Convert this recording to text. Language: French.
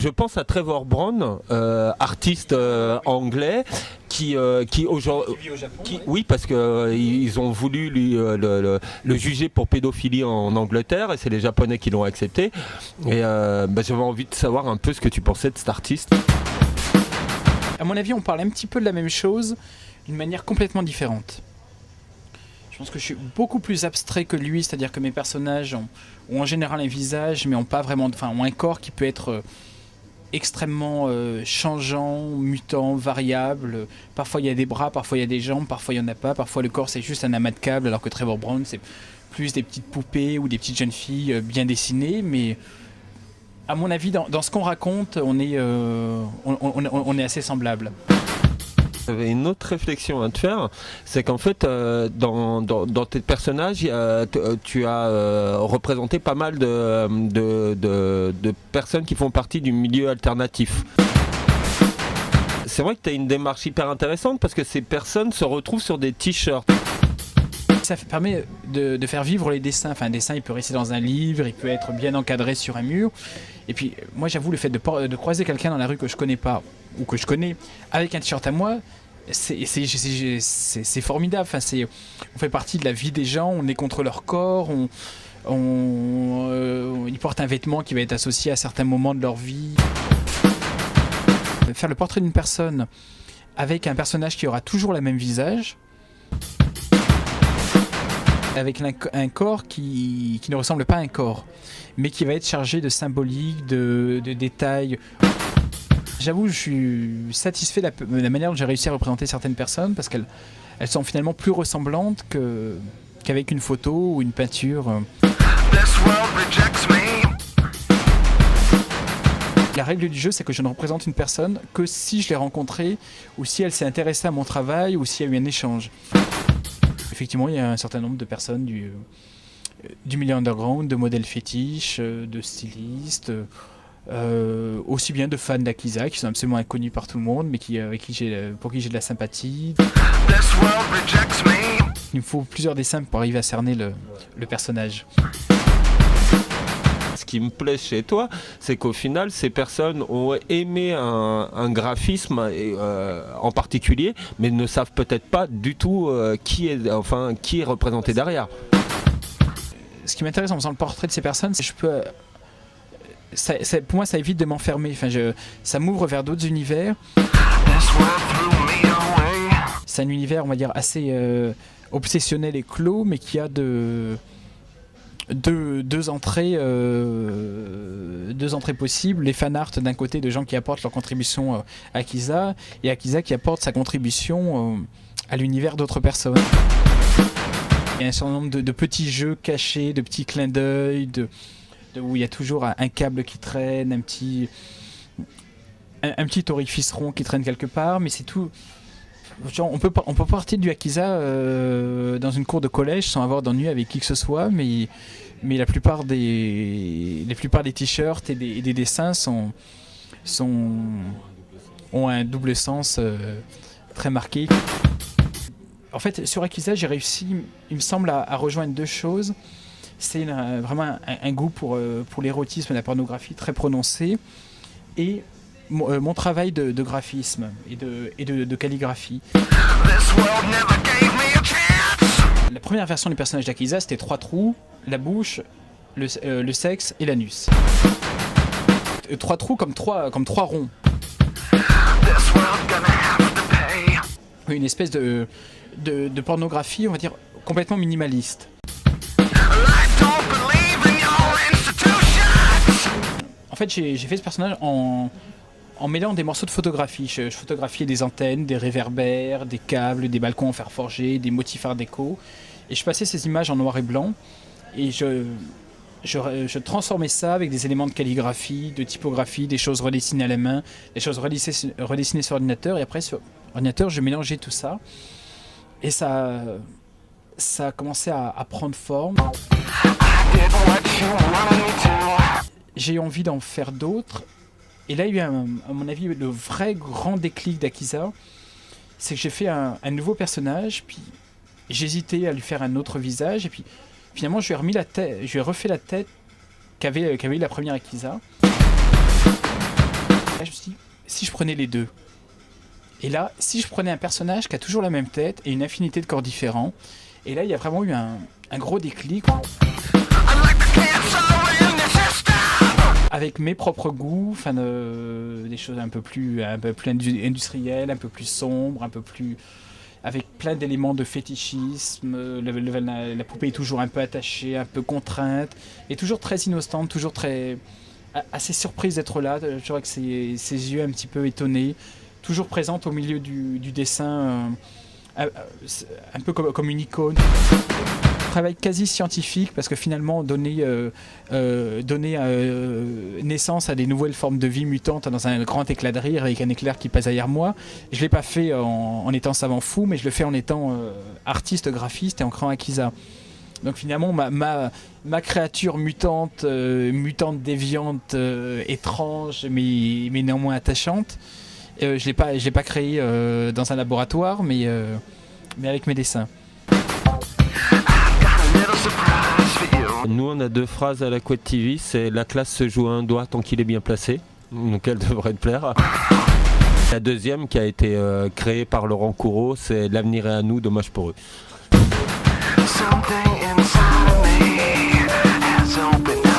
Je pense à Trevor Brown, artiste anglais, qui aujourd'hui, oui, parce que ils ont voulu lui le juger pour pédophilie en Angleterre, et c'est les Japonais qui l'ont accepté. Et j'avais envie de savoir un peu ce que tu pensais de cet artiste. À mon avis, on parle un petit peu de la même chose, d'une manière complètement différente. Je pense que je suis beaucoup plus abstrait que lui, c'est-à-dire que mes personnages ont en général un visage, mais ont pas vraiment, ont un corps qui peut être extrêmement changeant, mutant, variable. Parfois il y a des bras, parfois il y a des jambes, parfois il n'y en a pas. Parfois le corps c'est juste un amas de câbles, alors que Trevor Brown c'est plus des petites poupées ou des petites jeunes filles bien dessinées. Mais à mon avis, dans ce qu'on raconte, on est assez semblables. J'avais une autre réflexion à te faire, c'est qu'en fait, dans tes personnages, tu as représenté pas mal de personnes qui font partie du milieu alternatif. C'est vrai que tu as une démarche hyper intéressante parce que ces personnes se retrouvent sur des t-shirts. Ça permet de faire vivre les dessins. Enfin, un dessin, il peut rester dans un livre, il peut être bien encadré sur un mur. Et puis, moi, j'avoue, le fait de croiser quelqu'un dans la rue que je connais pas, ou que je connais, avec un t-shirt à moi, c'est formidable. Enfin, on fait partie de la vie des gens, on est contre leur corps, ils portent un vêtement qui va être associé à certains moments de leur vie. Faire le portrait d'une personne avec un personnage qui aura toujours le même visage, avec un corps qui ne ressemble pas à un corps, mais qui va être chargé de symbolique, de détails. J'avoue, je suis satisfait de la manière dont j'ai réussi à représenter certaines personnes, parce qu'elles sont finalement plus ressemblantes qu'avec une photo ou une peinture. La règle du jeu, c'est que je ne représente une personne que si je l'ai rencontrée, ou si elle s'est intéressée à mon travail, ou s'il y a eu un échange. Effectivement, il y a un certain nombre de personnes du milieu underground, de modèles fétiches, de stylistes, aussi bien de fans d'Akiza qui sont absolument inconnus par tout le monde, mais pour qui j'ai de la sympathie. Il me faut plusieurs dessins pour arriver à cerner le personnage. Ce qui me plaît chez toi, c'est qu'au final, ces personnes ont aimé un graphisme en particulier, mais ne savent peut-être pas du tout qui est représenté derrière. Ce qui m'intéresse en faisant le portrait de ces personnes, c'est que pour moi, ça évite de m'enfermer. Enfin, ça m'ouvre vers d'autres univers. C'est un univers, on va dire, assez obsessionnel et clos, mais qui a deux entrées possibles. Les fanarts d'un côté de gens qui apportent leur contribution à Akiza, et Akiza qui apporte sa contribution à l'univers d'autres personnes. Il y a un certain nombre de petits jeux cachés, de petits clins d'œil, où il y a toujours un câble qui traîne, un petit orifice rond qui traîne quelque part, mais c'est tout. Genre, on peut partir du Akiza dans une cour de collège sans avoir d'ennui avec qui que ce soit, mais la plupart des t-shirts et des dessins ont un double sens très marqué. En fait, sur Akiza, j'ai réussi, il me semble, à rejoindre deux choses. C'est vraiment un goût pour l'érotisme et la pornographie très prononcé, et mon travail de graphisme et de calligraphie. La première version du personnage d'Akiza, c'était 3 trous, la bouche, le sexe et l'anus. 3 trous comme 3 ronds. Une espèce de pornographie, on va dire, complètement minimaliste. En fait, j'ai fait ce personnage en mêlant des morceaux de photographie. Je photographiais des antennes, des réverbères, des câbles, des balcons en fer forgé, des motifs art déco. Et je passais ces images en noir et blanc. Et je transformais ça avec des éléments de calligraphie, de typographie, des choses redessinées à la main, des choses redessinées sur ordinateur. Et après, sur ordinateur, je mélangeais tout ça. Et ça a commencé à prendre forme. J'ai eu envie d'en faire d'autres. Et là, il y a eu, à mon avis, le vrai grand déclic d'Akiza. C'est que j'ai fait un nouveau personnage, puis j'hésitais à lui faire un autre visage, et puis finalement, je lui ai refait la tête qu'avait eu la première Akiza. me suis dit, si je prenais les deux. Et là, si je prenais un personnage qui a toujours la même tête et une infinité de corps différents, et là, il y a vraiment eu un gros déclic. Avec mes propres goûts, des choses un peu plus industrielles, un peu plus sombres, avec plein d'éléments de fétichisme. La poupée est toujours un peu attachée, un peu contrainte, et toujours très innocente, toujours assez surprise d'être là, toujours avec ses yeux un petit peu étonnés, toujours présente au milieu du dessin, un peu comme une icône. Travail quasi scientifique, parce que finalement donner naissance à des nouvelles formes de vie mutantes dans un grand éclat de rire avec un éclair qui passe derrière moi, je l'ai pas fait en étant savant fou, mais je le fais en étant artiste, graphiste et en créant Akiza. Donc finalement ma créature mutante déviante, étrange mais néanmoins attachante, je l'ai pas créée dans un laboratoire, mais avec mes dessins. Nous, on a 2 phrases à la Couette TV, c'est la classe se joue à un doigt tant qu'il est bien placé, donc elle devrait te plaire. La deuxième, qui a été créée par Laurent Courreau, c'est l'avenir est à nous, dommage pour eux. Something inside of me has opened